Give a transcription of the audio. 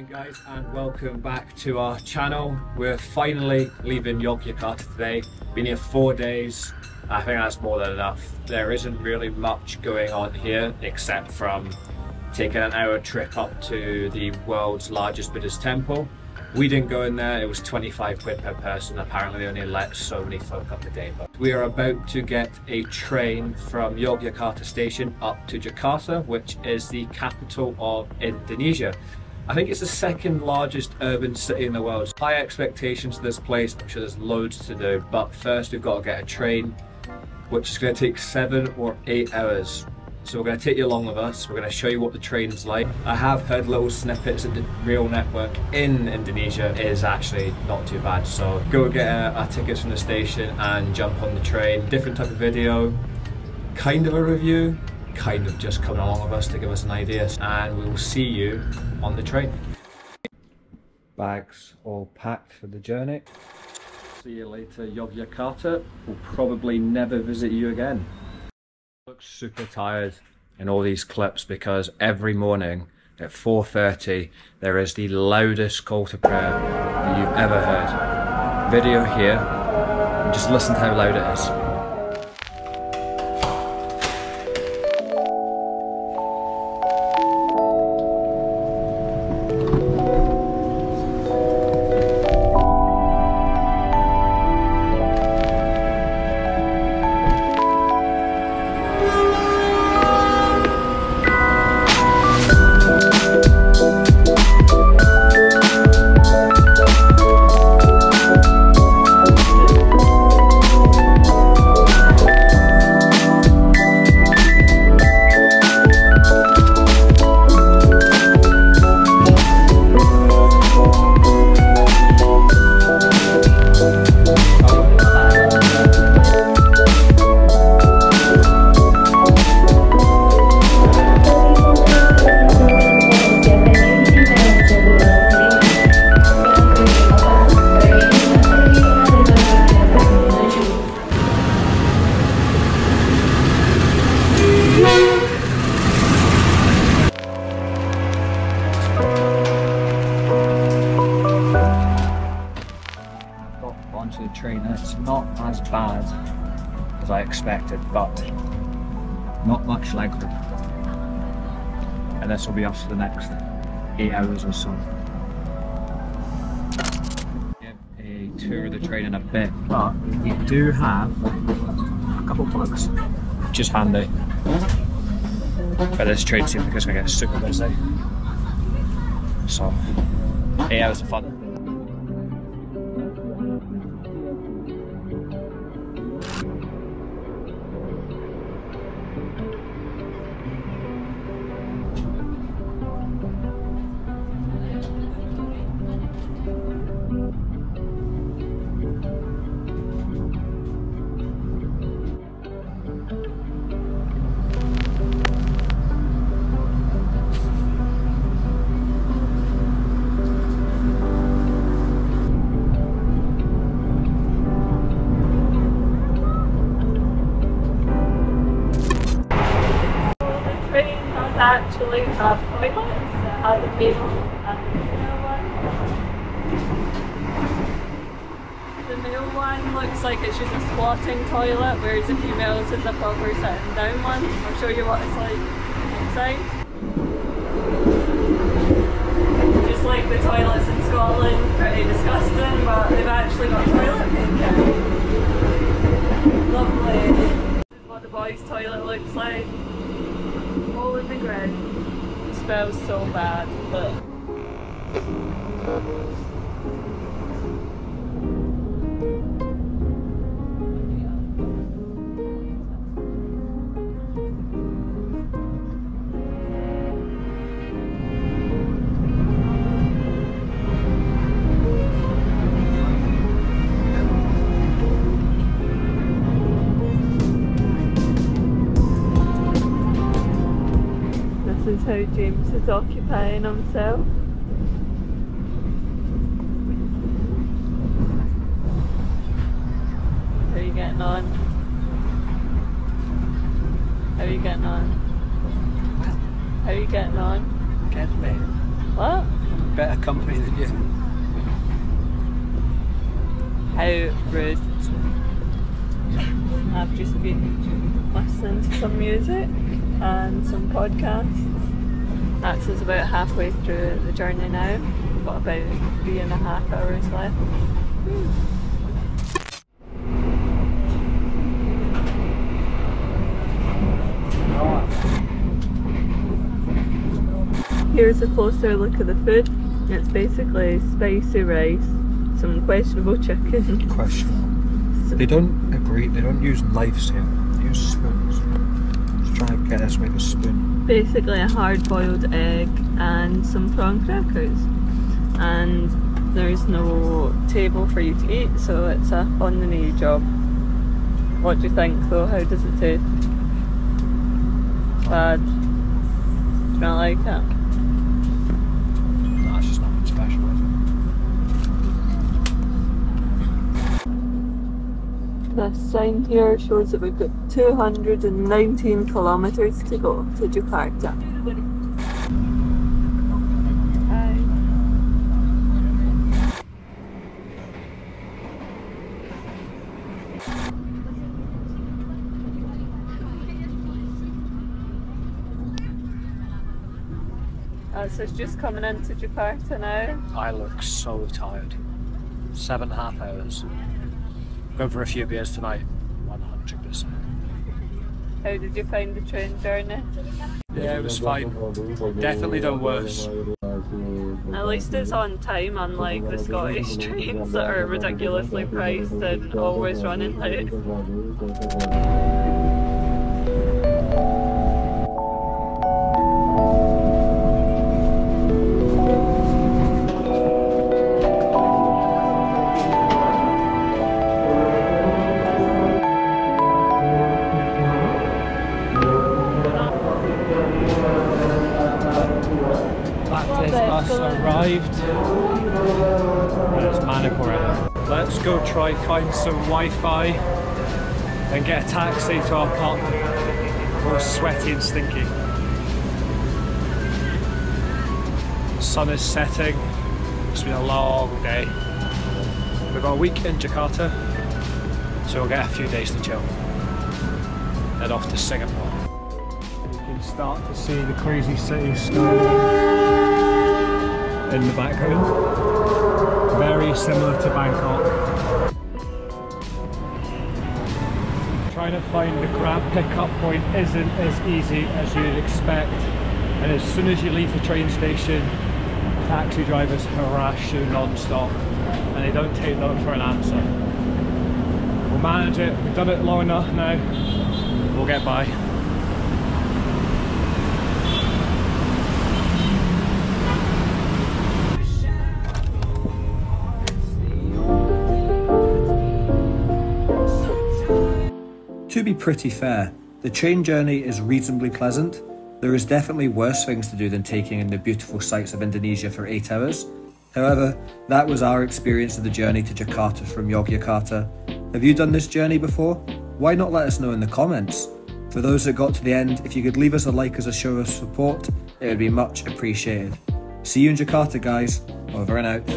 morning guys, and welcome back to our channel. We're finally leaving Yogyakarta today. Been here 4 days. I think that's more than enough. There isn't really much going on here except from taking an hour trip up to the world's largest Buddhist temple. We didn't go in there, it was 25 quid per person. Apparently they only let so many folk up a day. But we are about to get a train from Yogyakarta station up to Jakarta, which is the capital of Indonesia. I think it's the second largest urban city in the world. High expectations for this place. I'm sure there's loads to do, but first we've got to get a train, which is going to take 7 or 8 hours. So we're going to take you along with us. We're going to show you what the train's like. I have heard little snippets that the rail network in Indonesia is actually not too bad. So go get our tickets from the station and jump on the train. Different type of video, kind of a review, kind of just coming along with us to give us an idea. And we will see you on the train. Bags all packed for the journey. See you later, Yogyakarta. We'll probably never visit you again. Looks super tired in all these clips because every morning at 4:30 there is the loudest call to prayer that you've ever heard. Video here, and just listen to how loud it is. Onto the train, and it's not as bad as I expected, but not much leg room. And this will be us for the next 8 hours or so. Give a tour of the train in a bit, but we do have a couple plugs, which is handy for this train scene because we're going to get super busy. So 8 hours of fun. Actually have toilets, has a male and a female one. The male one looks like it's just a squatting toilet, whereas the female's is a proper sitting down one. I'll show you what it's like inside. Just like the toilets in Scotland, pretty disgusting, but they've actually got toilet paper. Lovely. This is what the boys' toilet looks like. All in the ground. It smells so bad, but this is how James is occupying himself. How are you getting on? How are you getting on? How are you getting on? Get me. What? better company than you. How rude. I've just been listening to some music and some podcasts. That's us about halfway through the journey now. We've got about 3.5 hours left. Here's a closer look at the food. It's basically spicy rice, some questionable chicken. Questionable. They don't use knives here, they use spoons. Let's try and get this with a spoon. Basically a hard boiled egg and some prawn crackers. And there's no table for you to eat, so it's a on the knee job. What do you think though? How does it taste? Bad? Do you not like it? No, it's just nothing special, is it? This sign here shows that we've got 219 kilometres to go to Jakarta. Hi. So it's just coming into Jakarta now. I look so tired. 7.5 hours. Going for a few beers tonight, 100%. How did you find the train journey? Yeah, it was fine. Definitely done worse. At least it's on time, unlike the Scottish trains that are ridiculously priced and always running late. Arrived and it's manic already. Let's go try find some Wi-Fi and get a taxi to our apartment. We're sweaty and stinky. Sun is setting. It's been a long day. We've got a week in Jakarta, so we'll get a few days to chill. Head off to Singapore. You can start to see the crazy city skyline in the background. Very similar to Bangkok. Trying to find the Grab pickup point isn't as easy as you'd expect, and as soon as you leave the train station, taxi drivers harass you non-stop and they don't take no for an answer. We'll manage it, we've done it long enough now, we'll get by. To be pretty fair, the train journey is reasonably pleasant. There is definitely worse things to do than taking in the beautiful sights of Indonesia for 8 hours. However, that was our experience of the journey to Jakarta from Yogyakarta. Have you done this journey before? Why not let us know in the comments? For those that got to the end, if you could leave us a like as a show of support, it would be much appreciated. See you in Jakarta, guys. Over and out.